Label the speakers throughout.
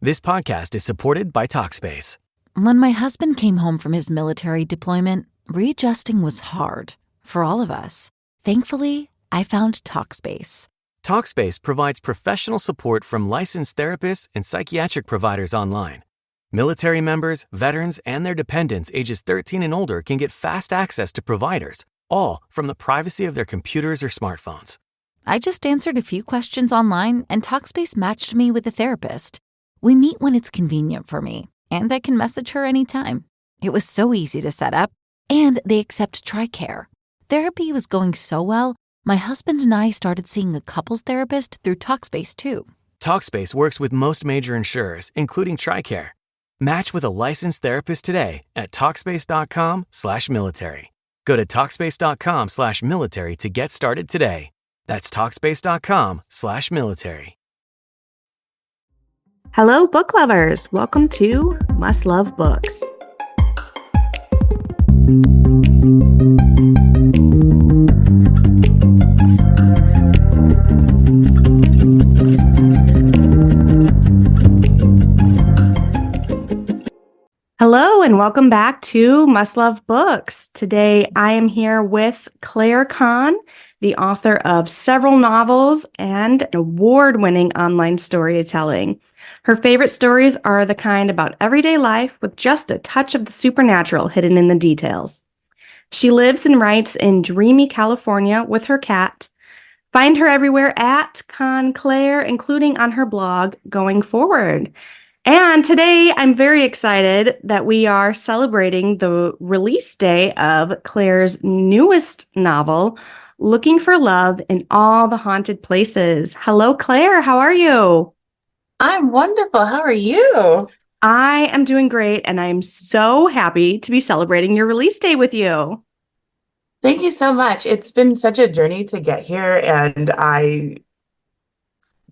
Speaker 1: This podcast is supported by Talkspace.
Speaker 2: When my husband came home from his military deployment, readjusting was hard for all of us. Thankfully, I found Talkspace.
Speaker 1: Talkspace provides professional support from licensed therapists and psychiatric providers online. Military members, veterans, and their dependents ages 13 and older can get fast access to providers, all from the privacy of their computers or smartphones.
Speaker 2: I just answered a few questions online, and Talkspace matched me with a therapist. We meet when it's convenient for me, and I can message her anytime. It was so easy to set up, and they accept TRICARE. Therapy was going so well, my husband and I started seeing a couples therapist through Talkspace too.
Speaker 1: Talkspace works with most major insurers, including TRICARE. Match with a licensed therapist today at Talkspace.com/military. Go to Talkspace.com/military to get started today. That's Talkspace.com/military.
Speaker 3: Hello, book lovers. Welcome to Must Love Books. Hello, and welcome back to Must Love Books. Today, I am here with Kann, the author of several novels and award-winning online storytelling. Her favorite stories are the kind about everyday life with just a touch of the supernatural hidden in the details. She lives and writes in dreamy California with her cat. Find her everywhere at Kann Claire, including on her blog Going Forward. And today I'm very excited that we are celebrating the release day of Claire's newest novel, Looking for Love in All the Haunted Places. Hello, Claire. How are you?
Speaker 4: I'm wonderful. How are you?
Speaker 3: I am doing great, and I'm so happy to be celebrating your release day with you.
Speaker 4: Thank you so much. It's been such a journey to get here, and I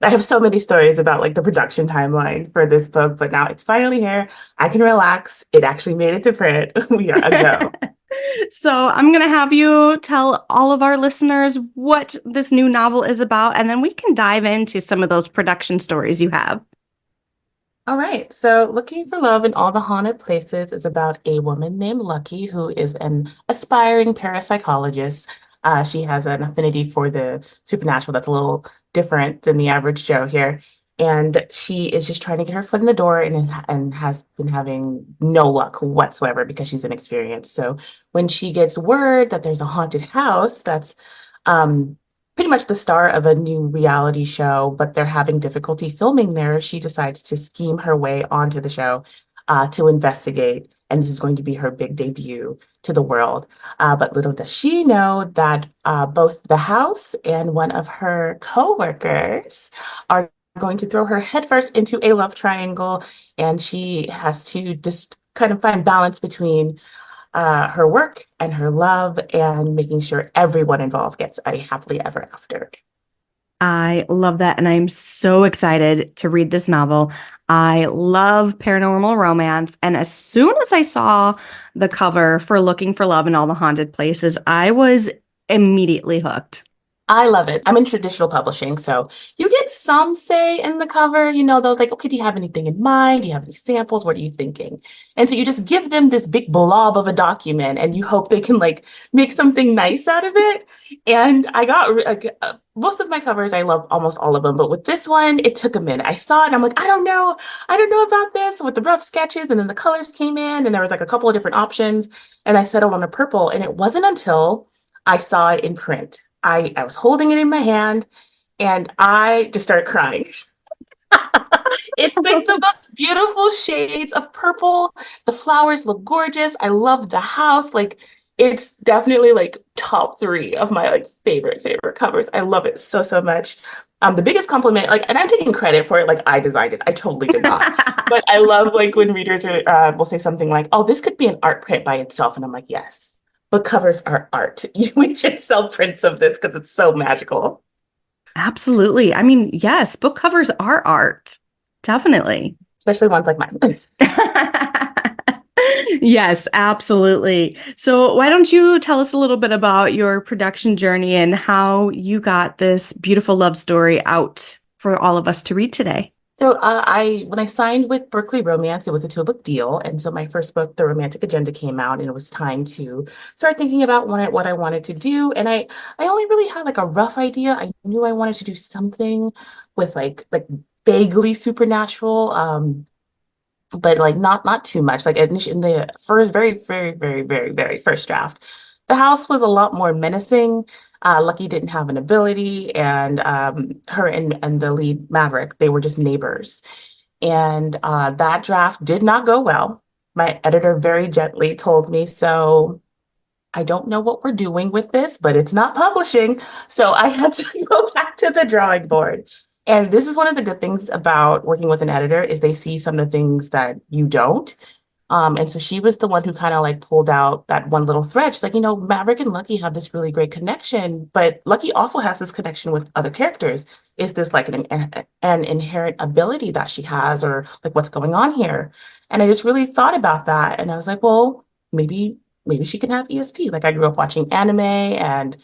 Speaker 4: have so many stories about like the production timeline for this book, but now it's finally here. I can relax. It actually made it to print. We are a go.
Speaker 3: So I'm going to have you tell all of our listeners what this new novel is about, and then we can dive into some of those production stories you have.
Speaker 4: All right. So Looking for Love in All the Haunted Places is about a woman named Lucky who is an aspiring parapsychologist. She has an affinity for the supernatural that's a little different than the average Joe here. And she is just trying to get her foot in the door and has been having no luck whatsoever because she's inexperienced. So when she gets word that there's a haunted house that's pretty much the star of a new reality show, but they're having difficulty filming there, she decides to scheme her way onto the show to investigate. And this is going to be her big debut to the world. But little does she know that both the house and one of her coworkers are going to throw her headfirst into a love triangle, and she has to just kind of find balance between her work and her love and making sure everyone involved gets a happily ever after.
Speaker 3: I love that, and I'm so excited to read this novel. I love paranormal romance, and as soon as I saw the cover for Looking for Love in All the Haunted Places, I was immediately hooked.
Speaker 4: I love it. I'm in traditional publishing, so you get some say in the cover. You know, they're like, okay, do you have anything in mind? Do you have any samples? What are you thinking? And so you just give them this big blob of a document, and you hope they can like make something nice out of it. And I got most of my covers, I love almost all of them, but with this one, it took a minute. I saw it, and I'm like, I don't know about this with the rough sketches, and then the colors came in, and there was like a couple of different options, and I settled on a purple. And it wasn't until I saw it in print. I was holding it in my hand and I just started crying. It's like the most beautiful shades of purple. The flowers look gorgeous. I love the house. Like it's definitely like top 3 of my like favorite covers. I love it so much. The biggest compliment, like, and I'm taking credit for it. Like I designed it. I totally did not. But I love like when readers are, will say something like, "Oh, this could be an art print by itself," and I'm like, yes. But covers are art. We should sell prints of this because it's so magical.
Speaker 3: Absolutely. I mean, yes, book covers are art. Definitely.
Speaker 4: Especially ones like mine.
Speaker 3: Yes, absolutely. So why don't you tell us a little bit about your production journey and how you got this beautiful love story out for all of us to read today?
Speaker 4: So when I signed with Berkeley Romance, it was a two-book deal, and so my first book, The Romantic Agenda, came out, and it was time to start thinking about what I wanted to do. And I only really had like a rough idea. I knew I wanted to do something with like vaguely supernatural, but like not too much. Like in the first, very first draft, the house was a lot more menacing. Lucky didn't have an ability, and her and the lead Maverick, they were just neighbors. And that draft did not go well. My editor very gently told me, so I don't know what we're doing with this, but it's not publishing. So I had to go back to the drawing board. And this is one of the good things about working with an editor is they see some of the things that you don't. And so she was the one who kind of like pulled out that one little thread. She's like, Maverick and Lucky have this really great connection, but Lucky also has this connection with other characters. Is this like an inherent ability that she has, or like what's going on here? And I just really thought about that. And I was like, well, maybe she can have ESP. Like I grew up watching anime, and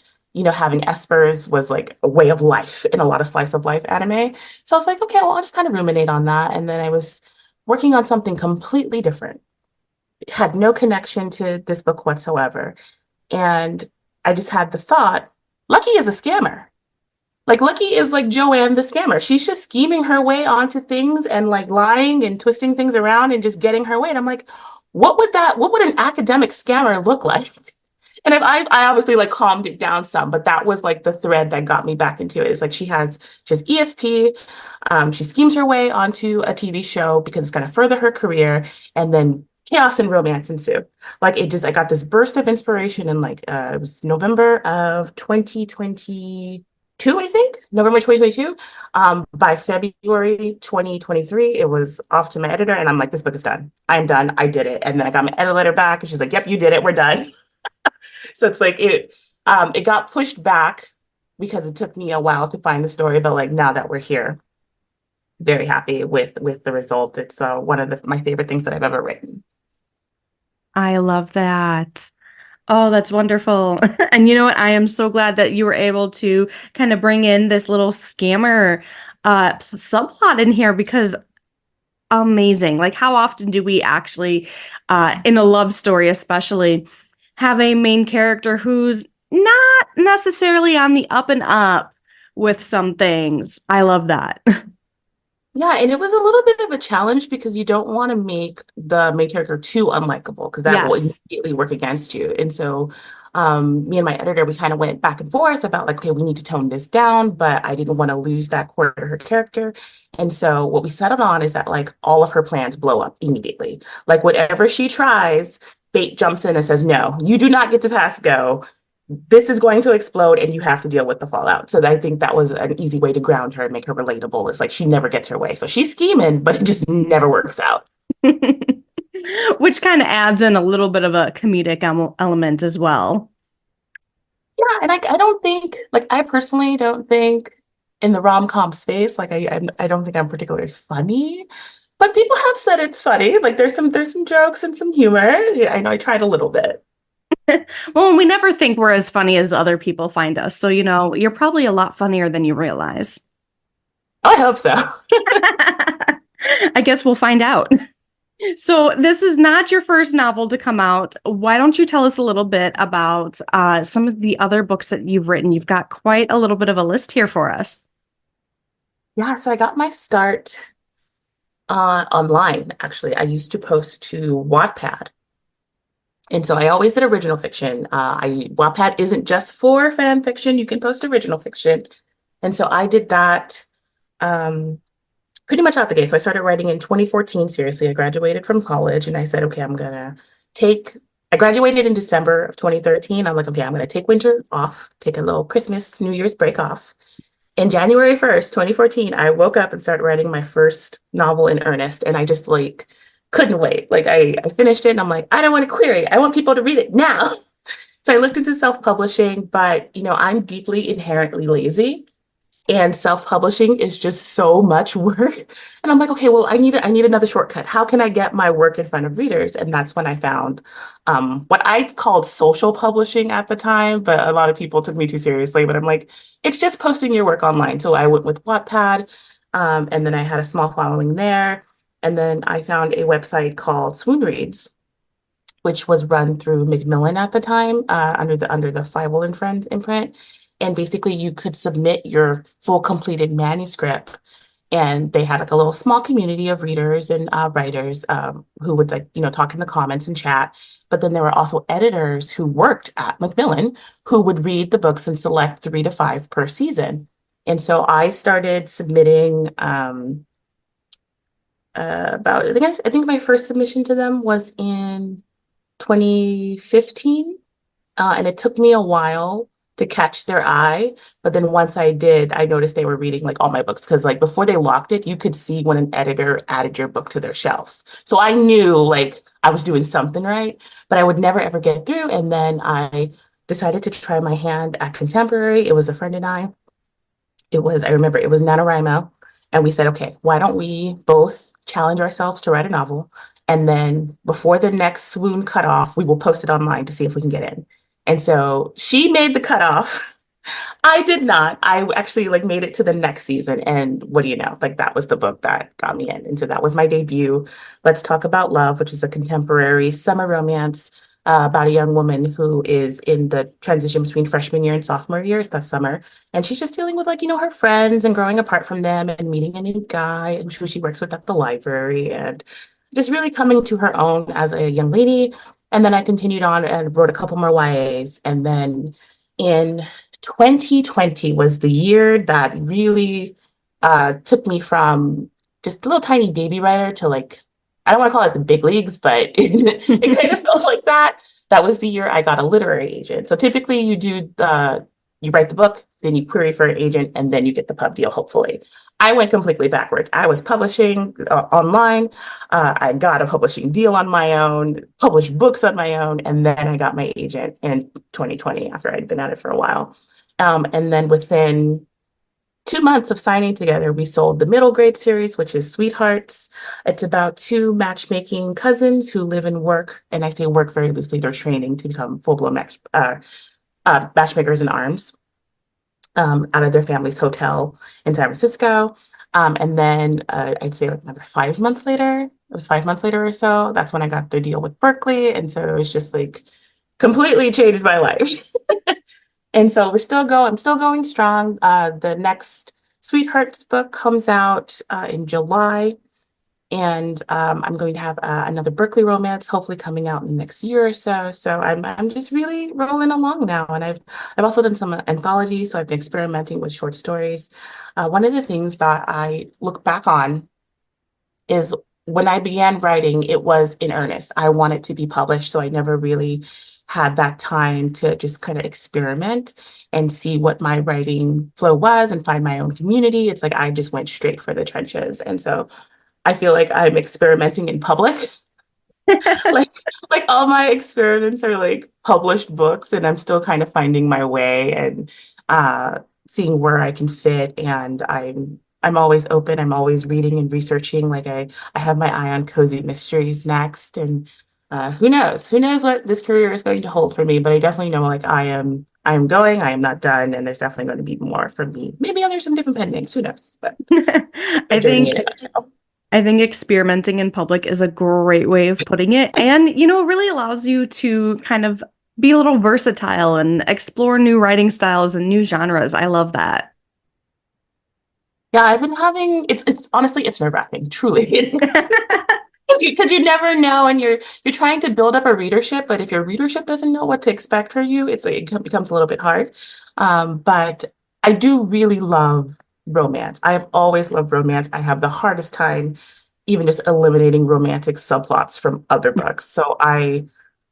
Speaker 4: having espers was like a way of life in a lot of slice of life anime. So I was like, okay, well, I'll just kind of ruminate on that. And then I was working on something completely different. It had no connection to this book whatsoever. And I just had the thought, Lucky is a scammer. Like Lucky is like Joanne the scammer. She's just scheming her way onto things and like lying and twisting things around and just getting her way. And I'm like, what would an academic scammer look like? And I obviously like calmed it down some, but that was like the thread that got me back into it. It's like she has ESP, she schemes her way onto a TV show because it's going to further her career, and then chaos and romance ensue. Like I got this burst of inspiration in like it was November of 2022, I think, November 2022. By February 2023, it was off to my editor, and I'm like, this book is done. I'm done. I did it. And then I got my editor letter back, and she's like, yep, you did it. We're done. So it's like it got pushed back because it took me a while to find the story, but like now that we're here, very happy with the result. It's one of my favorite things that I've ever written.
Speaker 3: I love that. Oh, that's wonderful. And you know what? I am so glad that you were able to kind of bring in this little scammer subplot in here, because amazing. Like, how often do we actually, in a love story especially, have a main character who's not necessarily on the up and up with some things? I love that.
Speaker 4: Yeah, and it was a little bit of a challenge because you don't want to make the main character too unlikable, because that will
Speaker 3: Yes.
Speaker 4: immediately work against you. And so me and my editor, we kind of went back and forth about like, okay, we need to tone this down, but I didn't want to lose that core to her character. And so what we settled on is that like all of her plans blow up immediately. Like whatever she tries, fate jumps in and says, no, you do not get to pass go. This is going to explode and you have to deal with the fallout. So I think that was an easy way to ground her and make her relatable. It's like she never gets her way. So she's scheming, but it just never works out.
Speaker 3: Which kind of adds in a little bit of a comedic element as well.
Speaker 4: Yeah, and I don't think, like, I personally don't think in the rom-com space, like I don't think I'm particularly funny, but people have said it's funny. Like there's some jokes and some humor. Yeah, I know I tried a little bit.
Speaker 3: Well, we never think we're as funny as other people find us. So, you're probably a lot funnier than you realize.
Speaker 4: I hope so.
Speaker 3: I guess we'll find out. So this is not your first novel to come out. Why don't you tell us a little bit about some of the other books that you've written? You've got quite a little bit of a list here for us.
Speaker 4: Yeah, so I got my start online, actually. I used to post to Wattpad. And so I always did original fiction. Wattpad isn't just for fan fiction. You can post original fiction. And so I did that pretty much out the gate. So I started writing in 2014. Seriously, I graduated from college and I said, okay, I graduated in December of 2013. I'm like, okay, I'm going to take winter off, take a little Christmas, New Year's break off. And January 1st, 2014, I woke up and started writing my first novel in earnest. And I just like couldn't wait. Like I finished it and I'm like, I don't want to query. I want people to read it now. So I looked into self-publishing, but I'm deeply inherently lazy. And self-publishing is just so much work. And I'm like, okay, well, I need another shortcut. How can I get my work in front of readers? And that's when I found what I called social publishing at the time, but a lot of people took me too seriously. But I'm like, it's just posting your work online. So I went with Wattpad. And then I had a small following there. And then I found a website called Swoon Reads, which was run through Macmillan at the time, under the Fievel and Friends imprint. And basically, you could submit your full completed manuscript, and they had like a little small community of readers and writers who would talk in the comments and chat. But then there were also editors who worked at Macmillan who would read the books and select 3 to 5 per season. And so I started submitting about I think my first submission to them was in 2015. And it took me a while to catch their eye. But then once I did, I noticed they were reading like all my books, because like before they locked it, you could see when an editor added your book to their shelves. So I knew like I was doing something right, but I would never ever get through. And then I decided to try my hand at contemporary. It was a friend and I remember it was NaNoWriMo. And we said, okay, why don't we both challenge ourselves to write a novel? And then before the next swoon cutoff, we will post it online to see if we can get in. And so she made the cutoff. I did not. I actually like made it to the next season. And what do you know? Like that was the book that got me in. And so that was my debut. Let's Talk About Love, which is a contemporary summer romance about a young woman who is in the transition between freshman year and sophomore year. It's that summer. And she's just dealing with her friends and growing apart from them and meeting a new guy and who she works with at the library and just really coming to her own as a young lady. And then I continued on and wrote a couple more YAs. And then in 2020 was the year that really took me from just a little tiny baby writer to like, I don't want to call it the big leagues, but it kind of felt like that. That was the year I got a literary agent. So typically you write the book, then you query for an agent, and then you get the pub deal, hopefully. I went completely backwards. I was publishing online. I got a publishing deal on my own, published books on my own, and then I got my agent in 2020 after I'd been at it for a while. And then within 2 months of signing together, we sold the middle grade series, which is Sweethearts. It's about 2 matchmaking cousins who live and work, and I say work very loosely, they're training to become full-blown matchmakers in arms out of their family's hotel in San Francisco. And then I'd say like another 5 months later, it was 5 months later or so, that's when I got the deal with Berkeley. And so it was just like completely changed my life. And so I'm still going strong. The next Sweethearts book comes out in July. And I'm going to have another Berkeley romance, hopefully coming out in the next year or so. So I'm just really rolling along now. And I've also done some anthologies, so I've been experimenting with short stories. One of the things that I look back on is when I began writing, it was in earnest. I wanted to be published, so I never really had that time to just kind of experiment and see what my writing flow was and find my own community. It's like I just went straight for the trenches. And so I feel like I'm experimenting in public. like like all my experiments are like published books, and I'm still kind of finding my way and seeing where I can fit. And I'm always open. I'm always reading and researching. Like I have my eye on cozy mysteries next, and who knows? Who knows what this career is going to hold for me? But I definitely know like I am going. I am not done, and there's definitely going to be more for me. Maybe there's some different pendings. Who knows? But
Speaker 3: I think experimenting in public is a great way of putting it. And, it really allows you to kind of be a little versatile and explore new writing styles and new genres. I love that.
Speaker 4: Yeah, I've been having, it's honestly, it's nerve-wracking, truly. Because you never know, and you're trying to build up a readership, but if your readership doesn't know what to expect from you, it's like it becomes a little bit hard. But I do really love romance. I have always loved romance. I have the hardest time even just eliminating romantic subplots from other books. So I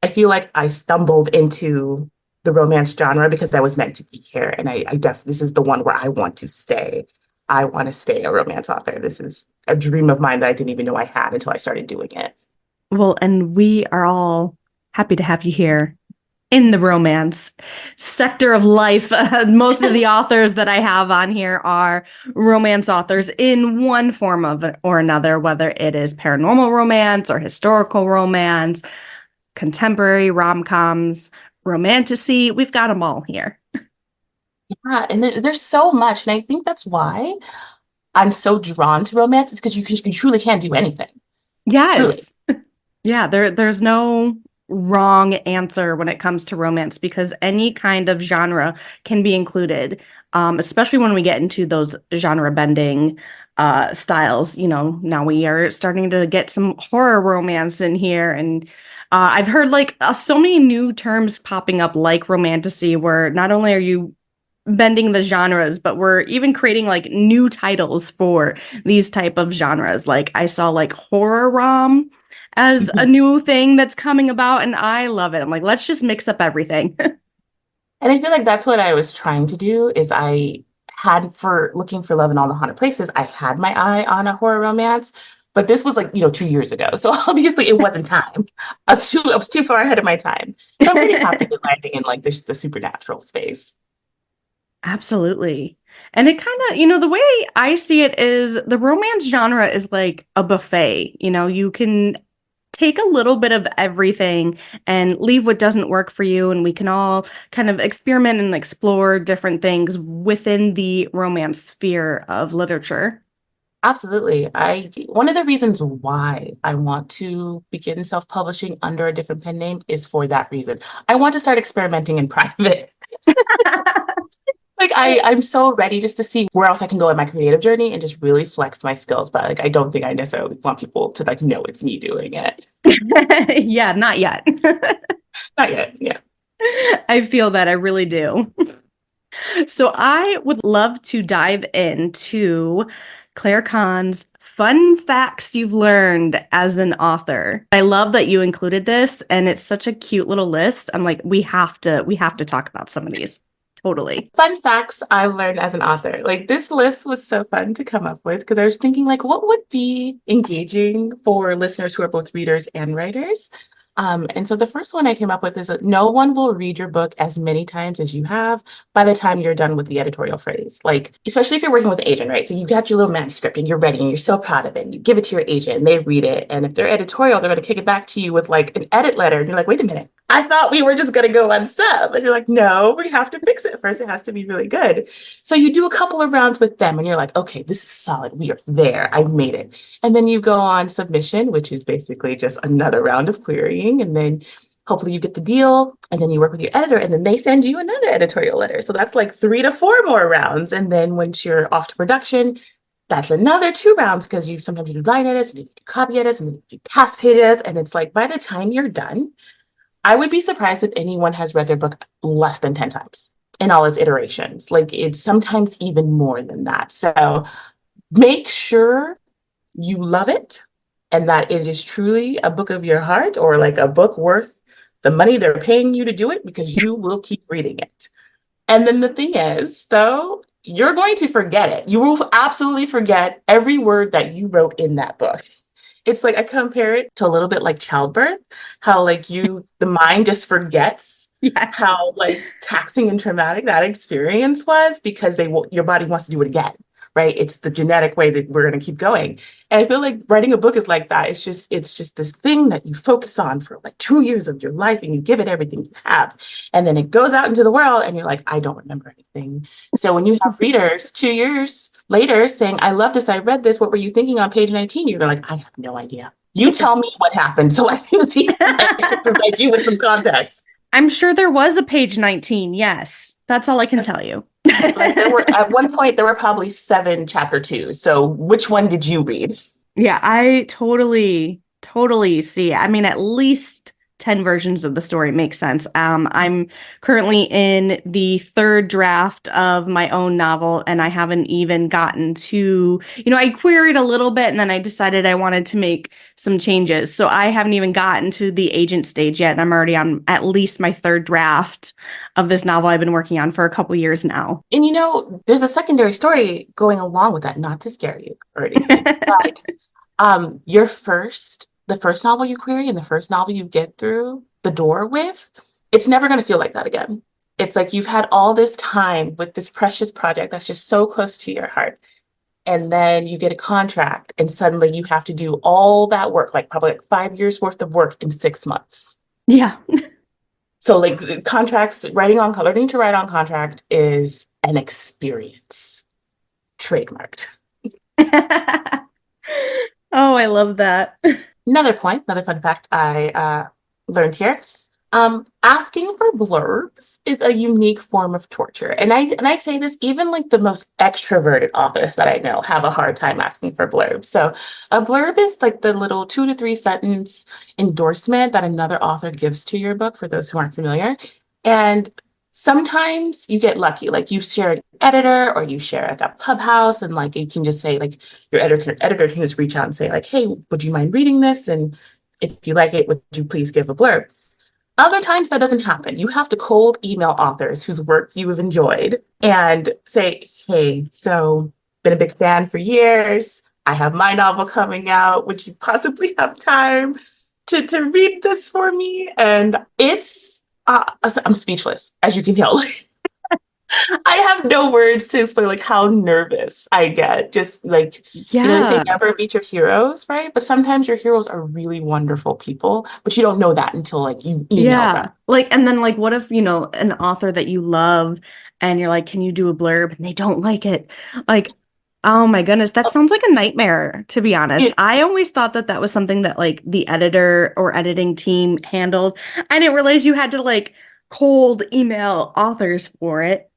Speaker 4: feel like I stumbled into the romance genre because I was meant to be here, and I definitely, this is the one where I want to stay. I want to stay a romance author. This is a dream of mine that I didn't even know I had until I started doing it.
Speaker 3: Well, and we are all happy to have you here in the romance sector of life. Most of the authors that I have on here are romance authors in one form of or another, whether it is paranormal romance or historical romance, contemporary rom-coms, romantasy. We've got them all here.
Speaker 4: Yeah, and there's so much. And I think that's why I'm so drawn to romance is because you truly can do anything. Truly.
Speaker 3: Yes. Yeah, there's no wrong answer when it comes to romance because any kind of genre can be included, especially when we get into those genre bending styles. You know, now we are starting to get some horror romance in here, and I've heard like so many new terms popping up like romantasy, where not only are you bending the genres, but we're even creating like new titles for these type of genres. Like I saw like horror rom as a new thing that's coming about, and I love it. I'm like, let's just mix up everything.
Speaker 4: And I feel like that's what I was trying to do is I had for looking for love in all the haunted places, I had my eye on a horror romance, but this was like, 2 years ago. So obviously it wasn't time. I was too far ahead of my time. So I'm pretty happy with landing in like the supernatural space.
Speaker 3: Absolutely. And it kind of, the way I see it is the romance genre is like a buffet. You can take a little bit of everything and leave what doesn't work for you. And we can all kind of experiment and explore different things within the romance sphere of literature.
Speaker 4: Absolutely. One of the reasons why I want to begin self-publishing under a different pen name is for that reason. I want to start experimenting in private. Like I'm so ready just to see where else I can go in my creative journey and just really flex my skills. But like I don't think I necessarily want people to like know it's me doing it.
Speaker 3: Yeah, not yet.
Speaker 4: Not yet. Yeah.
Speaker 3: I feel that I really do. So I would love to dive into Claire Kann's fun facts you've learned as an author. I love that you included this and it's such a cute little list. I'm like, we have to talk about some of these. Totally.
Speaker 4: Fun facts I've learned as an author. Like this list was so fun to come up with because I was thinking like what would be engaging for listeners who are both readers and writers. And so the first one I came up with is that no one will read your book as many times as you have by the time you're done with the editorial phrase. Like, especially if you're working with an agent, right? So you got your little manuscript and you're ready and you're so proud of it. And you give it to your agent and they read it. And if they're editorial, they're going to kick it back to you with like an edit letter. And you're like, wait a minute, I thought we were just going to go on sub. And you're like, no, we have to fix it first. It has to be really good. So you do a couple of rounds with them and you're like, okay, this is solid. We are there. I made it. And then you go on submission, which is basically just another round of querying. And then hopefully you get the deal and then you work with your editor and then they send you another editorial letter. So that's like 3 to 4 more rounds. And then once you're off to production, that's another 2 rounds because you sometimes you do line edits and you do copy edits and you do cast pages. And it's like by the time you're done, I would be surprised if anyone has read their book less than 10 times in all its iterations. Like it's sometimes even more than that. So make sure you love it and that it is truly a book of your heart or like a book worth the money they're paying you to do it because you will keep reading it. And then the thing is, though, you're going to forget it. You will absolutely forget every word that you wrote in that book. It's like I compare it to a little bit like childbirth, how like the mind just forgets how like taxing and traumatic that experience was because your body wants to do it again. Right. It's the genetic way that we're going to keep going. And I feel like writing a book is like that. It's just this thing that you focus on for like 2 years of your life and you give it everything you have. And then it goes out into the world and you're like, I don't remember anything. So when you have readers 2 years later saying, I love this, I read this, what were you thinking on page 19? You're like, I have no idea. You tell me what happened so I can see if I can provide you with some context.
Speaker 3: I'm sure there was a page 19. Yes. That's all I can tell you.
Speaker 4: Like at one point there were probably 7 chapter 2s. So which one did you read?
Speaker 3: Yeah, I totally see. I mean, at least 10 versions of the story makes sense. I'm currently in the 3rd draft of my own novel, and I haven't even gotten to, I queried a little bit and then I decided I wanted to make some changes. So I haven't even gotten to the agent stage yet. And I'm already on at least my 3rd draft of this novel I've been working on for a couple years now.
Speaker 4: And there's a secondary story going along with that, not to scare you or anything, but the first novel you query and the first novel you get through the door with, it's never going to feel like that again. It's like you've had all this time with this precious project that's just so close to your heart. And then you get a contract and suddenly you have to do all that work, like probably like 5 years worth of work in 6 months.
Speaker 3: Yeah.
Speaker 4: So like contracts, learning to write on contract is an experience, trademarked.
Speaker 3: Oh, I love that.
Speaker 4: Another fun fact I learned here. Asking for blurbs is a unique form of torture. And I say this, even like the most extroverted authors that I know have a hard time asking for blurbs. So a blurb is like the little 2 to 3 sentence endorsement that another author gives to your book, for those who aren't familiar. And sometimes you get lucky, like you share an editor or you share like a pub house, and like you can just say, like, your editor can just reach out and say, like, hey, would you mind reading this? And if you like it, would you please give a blurb? Other times that doesn't happen. You have to cold email authors whose work you have enjoyed and say, hey, so been a big fan for years. I have my novel coming out. Would you possibly have time to read this for me? And I'm speechless, as you can tell. I have no words to explain like how nervous I get. Just like, they say
Speaker 3: Yeah.
Speaker 4: never meet your heroes, right? But sometimes your heroes are really wonderful people, but you don't know that until like you email them.
Speaker 3: Yeah. Like, and then like, what if, an author that you love and you're like, can you do a blurb? And they don't like it. Like, oh my goodness, that
Speaker 4: Oh,
Speaker 3: sounds like a nightmare, to be honest.
Speaker 4: it,
Speaker 3: I always thought that that was something that like the editor or editing team handled. I didn't realize you had to like cold email authors for it.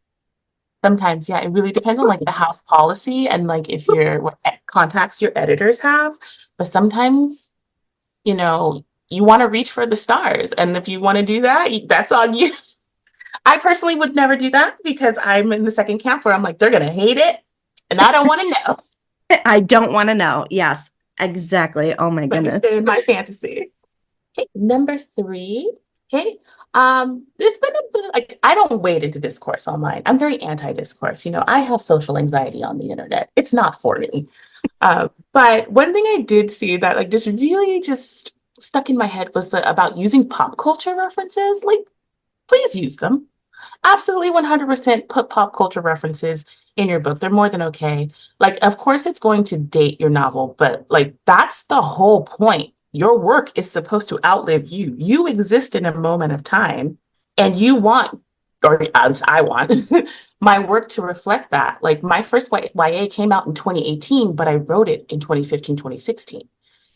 Speaker 4: Sometimes, yeah, it really depends on like the house policy and like if your what contacts your editors have. But sometimes, you want to reach for the stars, and if you want to do that, that's on you. I personally would never do that because I'm in the second camp where I'm like, they're gonna hate it, and I don't want to know.
Speaker 3: I don't want to know. Yes, exactly. Oh my
Speaker 4: Let me stay
Speaker 3: goodness.
Speaker 4: in my fantasy. Okay, number three. Okay. There's been a bit like I don't wade into discourse online. I'm very anti-discourse. I have social anxiety on the internet. It's not for me. But one thing I did see that like just really just stuck in my head was about using pop culture references. Like, please use them. Absolutely 100% put pop culture references in your book. They're more than okay. Like, of course, it's going to date your novel, but like, that's the whole point. Your work is supposed to outlive you. You exist in a moment of time, and you want, or at least I want, my work to reflect that. Like, my first YA came out in 2018, but I wrote it in 2015, 2016.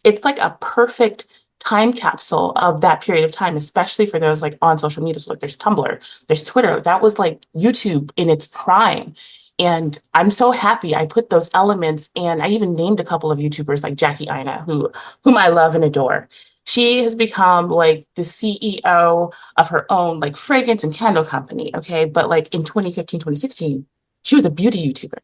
Speaker 4: It's like a perfect time capsule of that period of time, especially for those like on social media. So like there's Tumblr, there's Twitter. That was like YouTube in its prime. And I'm so happy I put those elements, and I even named a couple of YouTubers like Jackie Ina, whom I love and adore. She has become like the CEO of her own like fragrance and candle company. Okay. But like in 2015, 2016, she was a beauty YouTuber.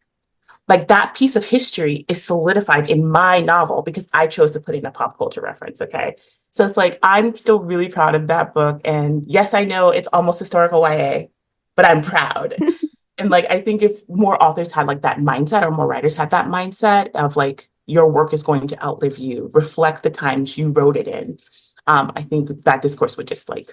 Speaker 4: Like that piece of history is solidified in my novel because I chose to put in a pop culture reference. Okay. So it's like, I'm still really proud of that book. And yes, I know it's almost historical YA, but I'm proud. And like, I think if more authors had like that mindset, or more writers had that mindset of like, your work is going to outlive you, reflect the times you wrote it in. I think that discourse would just like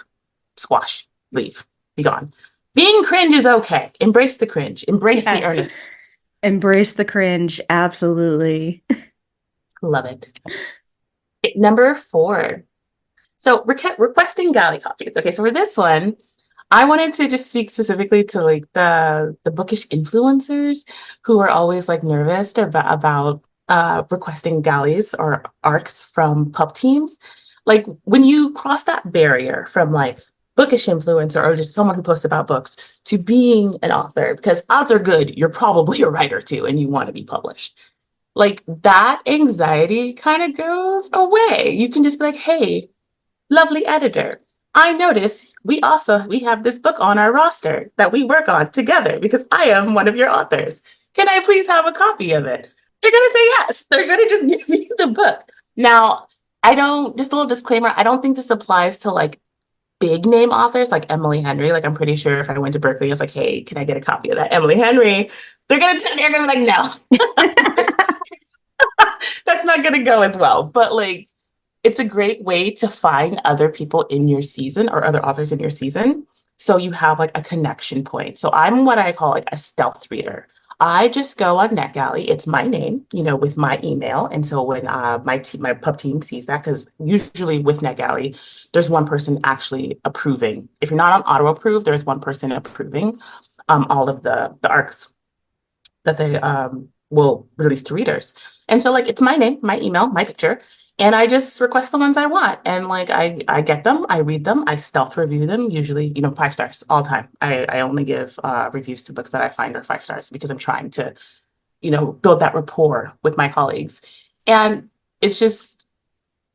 Speaker 4: squash, leave, be gone. Being cringe is okay. Embrace the cringe, embrace the
Speaker 3: Yes.
Speaker 4: earnestness.
Speaker 3: Embrace the cringe. Absolutely.
Speaker 4: Love it. Okay, number 4. So requesting galley copies. Okay, so for this one, I wanted to just speak specifically to like the bookish influencers who are always like nervous about requesting galleys or arcs from pub teams. Like when you cross that barrier from like bookish influencer or just someone who posts about books to being an author, because odds are good you're probably a writer too and you want to be published. Like that anxiety kind of goes away. You can just be like, hey, lovely editor, I notice we have this book on our roster that we work on together because I am one of your authors. Can I please have a copy of it? They're gonna say yes. They're gonna just give me the book. Now, I don't, just a little disclaimer, I don't think this applies to like big name authors like Emily Henry. Like I'm pretty sure if I went to Berkeley, I was like, hey, can I get a copy of that Emily Henry? They're gonna be like, no. That's not gonna go as well. But like it's a great way to find other people in your season or other authors in your season. So you have like a connection point. So I'm what I call like a stealth reader. I just go on NetGalley. It's my name, with my email. And so when my pub team sees that, because usually with NetGalley, there's one person actually approving. If you're not on auto approve, there's one person approving all of the arcs that they will release to readers. And so like it's my name, my email, my picture, and I just request the ones I want. And like I get them, I read them, I stealth review them, usually, 5 stars all the time. I only give reviews to books that I find are 5 stars because I'm trying to, build that rapport with my colleagues. And it's just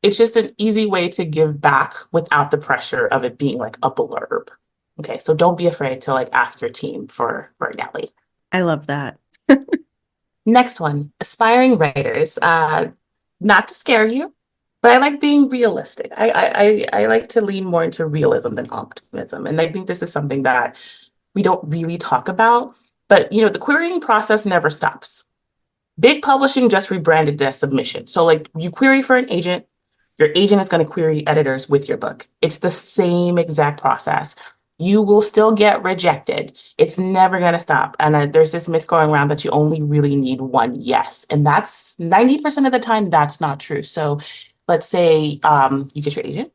Speaker 4: an easy way to give back without the pressure of it being like a blurb. Okay, so don't be afraid to like ask your team for a galley.
Speaker 3: I love that.
Speaker 4: Next one, aspiring writers. Not to scare you, but I like being realistic. I like to lean more into realism than optimism. And I think this is something that we don't really talk about. But, the querying process never stops. Big publishing just rebranded it as submission. So like you query for an agent, your agent is going to query editors with your book. It's the same exact process. You will still get rejected. It's never going to stop. And there's this myth going around that you only really need one yes. And that's 90% of the time, that's not true. So let's say you get your agent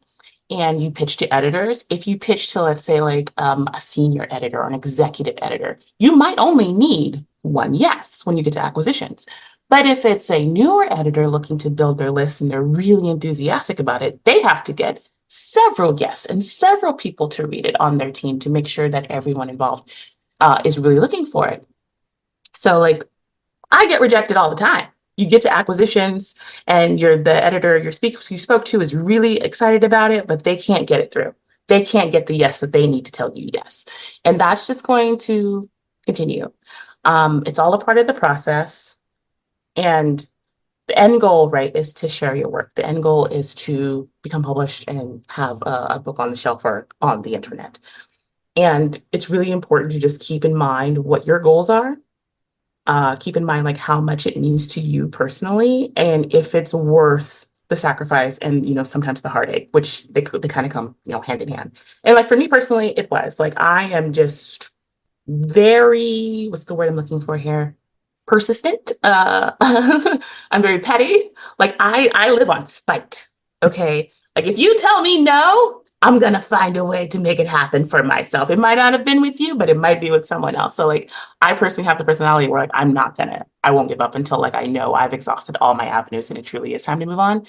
Speaker 4: and you pitch to editors. If you pitch to, let's say, like a senior editor or an executive editor, you might only need one yes when you get to acquisitions. But if it's a newer editor looking to build their list and they're really enthusiastic about it, they have to get several guests and several people to read it on their team to make sure that everyone involved is really looking for it. So like I get rejected all the time. You get to acquisitions and the editor you spoke to is really excited about it, but they can't get it through. They can't get the yes that they need to tell you yes. And that's just going to continue. It's all a part of the process. And the end goal, right, is to share your work. The end goal is to become published and have a book on the shelf or on the internet. And it's really important to just keep in mind what your goals are. Keep in mind like how much it means to you personally, and if it's worth the sacrifice and sometimes the heartache, which they kind of come hand in hand. And like for me personally, it was like I am just very, what's the word I'm looking for here? Persistent. I'm very petty. Like I live on spite. Okay. Like if you tell me no, I'm gonna find a way to make it happen for myself. It might not have been with you, but it might be with someone else. So like I personally have the personality where like I won't give up until like I know I've exhausted all my avenues and it truly is time to move on.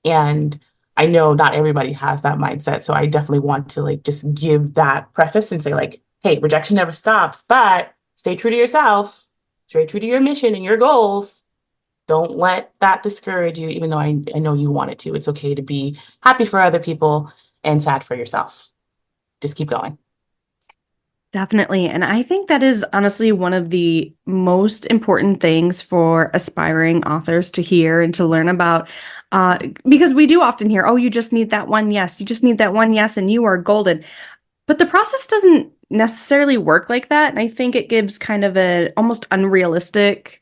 Speaker 4: And I know not everybody has that mindset. So I definitely want to like just give that preface and say like, hey, rejection never stops, but stay true to yourself. Stay true to your mission and your goals. Don't let that discourage you, even though I know you want it to. It's okay to be happy for other people and sad for yourself. Just keep going.
Speaker 3: Definitely. And I think that is honestly one of the most important things for aspiring authors to hear and to learn about. Because we do often hear, oh, you just need that one yes. You just need that one yes and you are golden. But the process doesn't necessarily work like that. And I think it gives kind of an almost unrealistic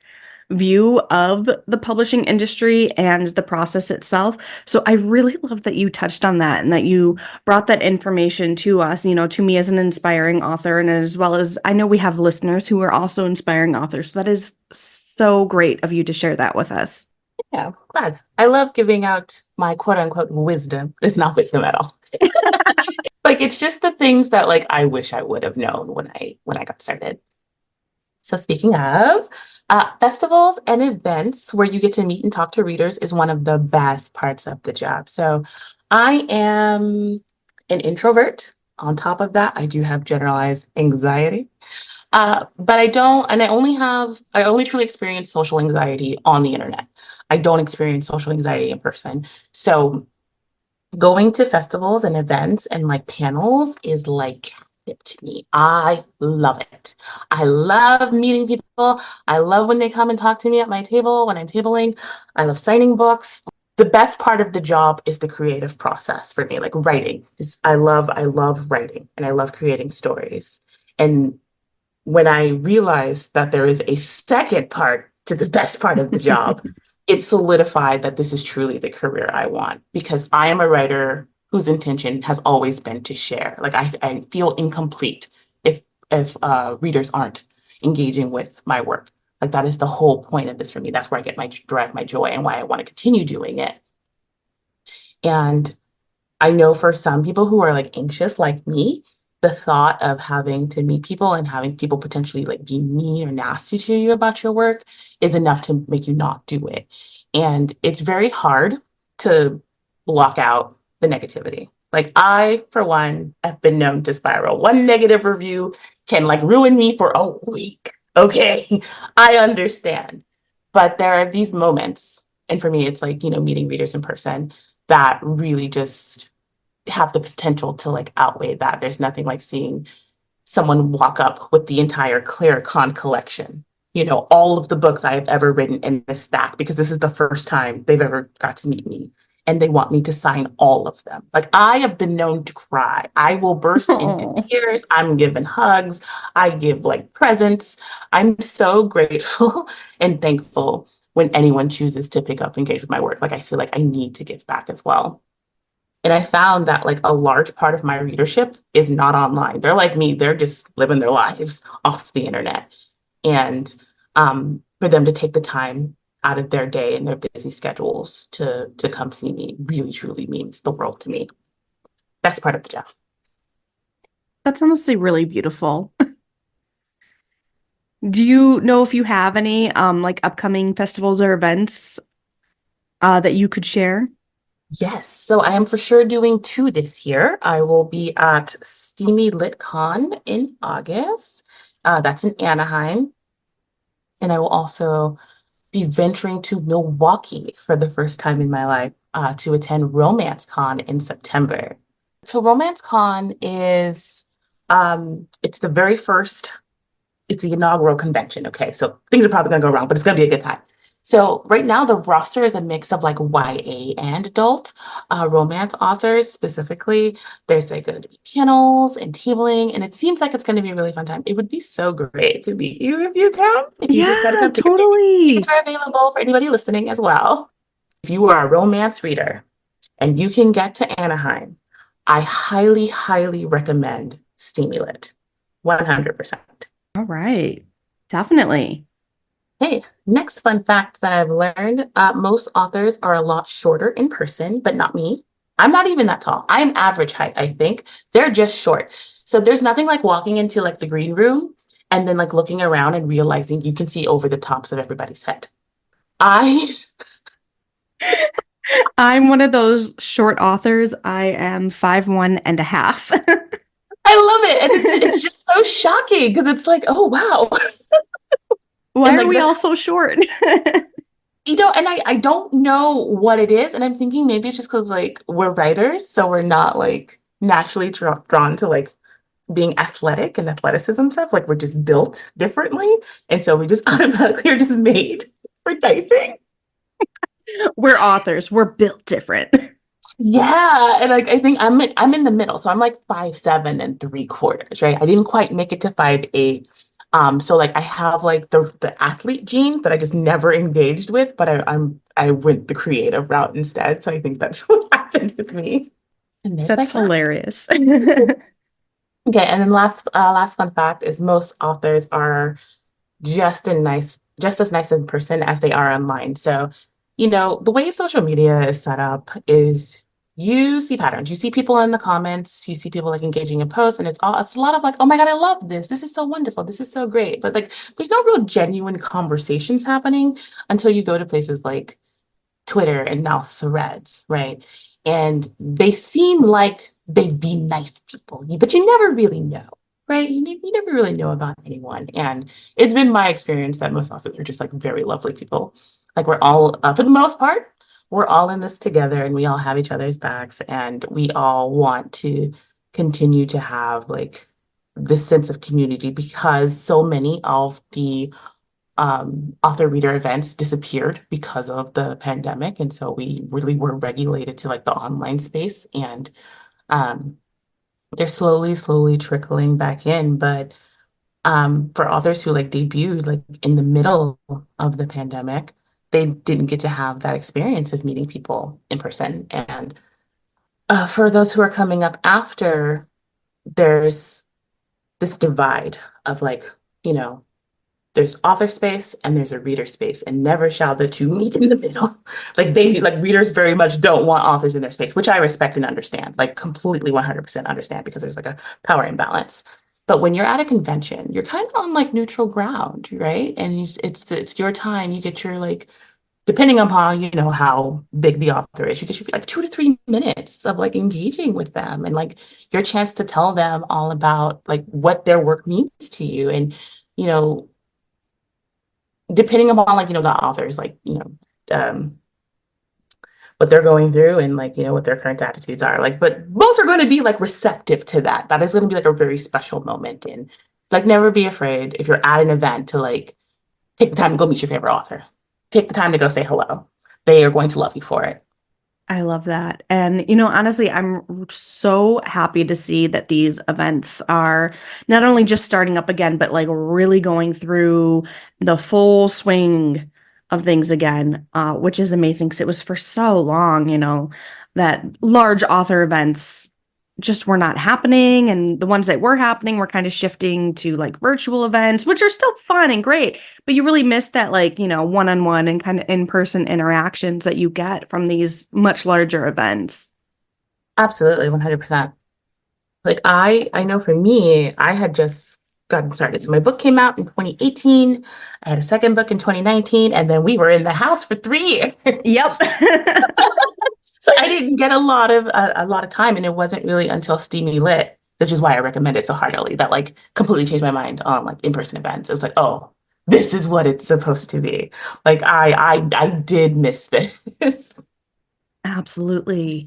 Speaker 3: view of the publishing industry and the process itself. So I really love that you touched on that and that you brought that information to us, to me as an inspiring author, and as well as I know we have listeners who are also inspiring authors. So that is so great of you to share that with us.
Speaker 4: Yeah, glad. I love giving out my quote unquote wisdom. It's not wisdom at all. Like it's just the things that like I wish I would have known when I got started. So speaking of festivals and events where you get to meet and talk to readers is one of the best parts of the job. So I am an introvert. On top of that, I do have generalized anxiety. But I don't, and I only truly experience social anxiety on the internet. I don't experience social anxiety in person. So going to festivals and events and like panels is like to me. I love it. I love meeting people. I love when they come and talk to me at my table when I'm tabling. I love signing books. The best part of the job is the creative process for me, like writing. I love writing and I love creating stories. And when I realized that there is a second part to the best part of the job, it solidified that this is truly the career I want, because I am a writer whose intention has always been to share. Like I feel incomplete if readers aren't engaging with my work. Like that is the whole point of this for me. That's where I derive my joy and why I want to continue doing it. And I know for some people who are like anxious like me, the thought of having to meet people and having people potentially like be mean or nasty to you about your work is enough to make you not do it. And it's very hard to block out the negativity. Like I, for one, have been known to spiral. One negative review can like ruin me for a week. Okay, I understand. But there are these moments, and for me, it's like, meeting readers in person that really just have the potential to like outweigh that. There's nothing like seeing someone walk up with the entire Kann collection, all of the books I have ever written in this stack, because this is the first time they've ever got to meet me. And they want me to sign all of them. Like I have been known to cry. I will burst into
Speaker 3: Oh.
Speaker 4: tears. I'm giving hugs. I give like presents. I'm so grateful and thankful when anyone chooses to pick up and engage with my work. Like I feel like I need to give back as well. And I found that like a large part of my readership is not online. They're like me, they're just living their lives off the internet. And for them to take the time out of their day and their busy schedules to come see me really truly means the world to me. That's part of the job.
Speaker 3: That's honestly really beautiful. Do you know if you have any like upcoming festivals or events that you could share?
Speaker 4: Yes, so I am for sure doing two this year. I will be at Steamy Lit Con in August. That's in Anaheim. And I will also be venturing to Milwaukee for the first time in my life to attend Romance Con in September. So Romance Con is it's the very first, it's the inaugural convention. Okay, so things are probably gonna go wrong, but it's gonna be a good time. So right now the roster is a mix of like YA and adult romance authors specifically. There's like going to be panels and tabling, and it seems like it's going to be a really fun time. It would be so great to meet you if you come. If you just got to
Speaker 3: Yeah,
Speaker 4: come, tickets
Speaker 3: totally.
Speaker 4: are available for anybody listening as well. If you are a romance reader and you can get to Anaheim, I highly, highly recommend Steamy Lit. 100%.
Speaker 3: All right. Definitely.
Speaker 4: Hey, next fun fact that I've learned, most authors are a lot shorter in person, but not me. I'm not even that tall. I am average height, I think. They're just short. So there's nothing like walking into like the green room and then like looking around and realizing you can see over the tops of everybody's head. I
Speaker 3: I'm one of those short authors. I am 5'1" and a half.
Speaker 4: I love it. And it's just so shocking because it's like, oh wow.
Speaker 3: Why
Speaker 4: And
Speaker 3: are
Speaker 4: like
Speaker 3: we all
Speaker 4: that's
Speaker 3: so short?
Speaker 4: and I don't know what it is. And I'm thinking maybe it's just because like we're writers, so we're not like naturally drawn to like being athletic and athleticism stuff. Like we're just built differently. And so we just automatically are just made for typing.
Speaker 3: We're authors. We're built different.
Speaker 4: Yeah. And like I think I'm in the middle. So I'm like 5'7 3/4, right? I didn't quite make it to 5'8". So like I have like the athlete genes that I just never engaged with, but I went the creative route instead. So I think that's what happened with me. And there's my
Speaker 3: That's
Speaker 4: cat.
Speaker 3: hilarious.
Speaker 4: Okay, and then last fun fact is most authors are just as nice in person as they are online. So, the way social media is set up is you see patterns. You see people in the comments, you see people like engaging in posts, and it's a lot of like, oh my God, I love this. This is so wonderful. This is so great. But like there's no real genuine conversations happening until you go to places like Twitter and now Threads, right? And they seem like they'd be nice people, but you never really know, right? You never really know about anyone. And it's been my experience that most authors are just like very lovely people. Like we're all, for the most part, we're all in this together and we all have each other's backs and we all want to continue to have like this sense of community because so many of the author reader events disappeared because of the pandemic. And so we really were regulated to like the online space and um, they're slowly trickling back in. But for authors who like debuted like in the middle of the pandemic, they didn't get to have that experience of meeting people in person. And for those who are coming up after, there's this divide of like, you know, there's author space and there's a reader space, and never shall the two meet in the middle. Like readers very much don't want authors in their space, which I respect and understand, like completely 100% understand, because there's like a power imbalance. But when you're at a convention, you're kind of on like neutral ground, right? And it's your time. You get your like, depending upon, how big the author is, you get your like 2 to 3 minutes of like engaging with them, and like your chance to tell them all about like what their work means to you. And, you know, depending upon like, the authors, like, um, what they're going through, and like, what their current attitudes are like, but most are going to be like receptive to that. That is going to be like a very special moment. And like, never be afraid if you're at an event to like take the time to go meet your favorite author. Take the time to go say hello. They are going to love you for it.
Speaker 3: I love that. And, honestly, I'm so happy to see that these events are not only just starting up again, but like really going through the full swing of things again, which is amazing, because it was for so long, that large author events just were not happening. And the ones that were happening were kind of shifting to like virtual events, which are still fun and great. But you really miss that like, one-on-one and kind of in-person interactions that you get from these much larger events.
Speaker 4: Absolutely, 100%. Like I know for me, I had just gotten started. So my book came out in 2018. I had a second book in 2019, and then we were in the house for 3 years.
Speaker 3: Yep.
Speaker 4: So I didn't get a lot of time, and it wasn't really until Steamy Lit, which is why I recommend it so heartily, that like completely changed my mind on like in-person events. It was like, oh, this is what it's supposed to be. Like I did miss this.
Speaker 3: Absolutely.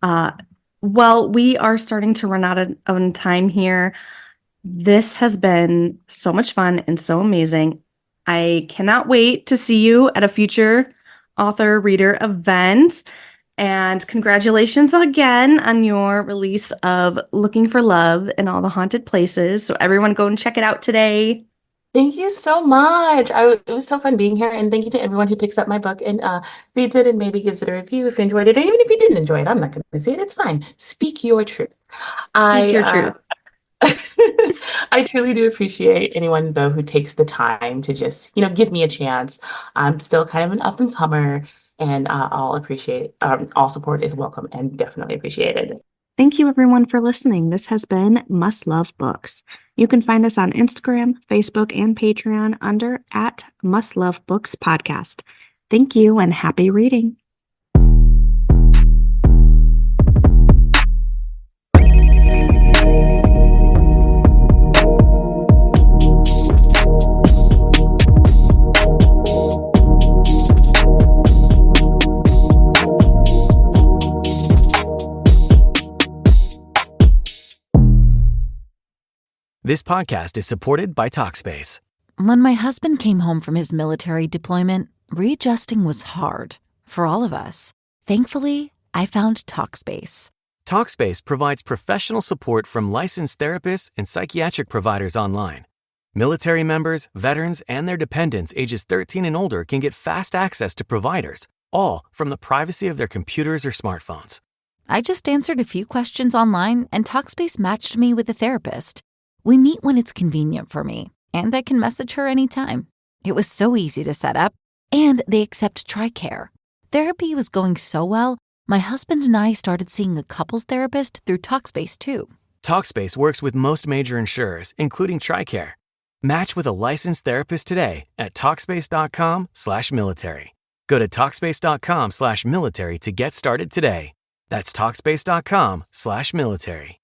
Speaker 3: Well, we are starting to run out of time here. This has been so much fun and so amazing. I cannot wait to see you at a future author reader event. And congratulations again on your release of Looking for Love in All the Haunted Places. So everyone go and check it out today.
Speaker 4: Thank you so much. It was so fun being here, and thank you to everyone who picks up my book and reads it and maybe gives it a review if you enjoyed it. Or even if you didn't enjoy it, I'm not going to say it. It's fine. Speak your truth.
Speaker 3: Speak your truth.
Speaker 4: I truly do appreciate anyone though who takes the time to just, give me a chance. I'm still kind of an up and comer, and all support is welcome and definitely appreciated.
Speaker 3: Thank you everyone for listening. This has been Must Love Books. You can find us on Instagram, Facebook, and Patreon under @MustLoveBooksPodcast. Thank you and happy reading.
Speaker 1: This podcast is supported by Talkspace.
Speaker 2: When my husband came home from his military deployment, readjusting was hard for all of us. Thankfully, I found Talkspace.
Speaker 1: Talkspace provides professional support from licensed therapists and psychiatric providers online. Military members, veterans, and their dependents ages 13 and older can get fast access to providers, all from the privacy of their computers or smartphones.
Speaker 2: I just answered a few questions online, and Talkspace matched me with a therapist. We meet when it's convenient for me, and I can message her anytime. It was so easy to set up, and they accept TRICARE. Therapy was going so well, my husband and I started seeing a couples therapist through Talkspace too.
Speaker 1: Talkspace works with most major insurers, including TRICARE. Match with a licensed therapist today at Talkspace.com/military. Go to Talkspace.com/military to get started today. That's Talkspace.com/military.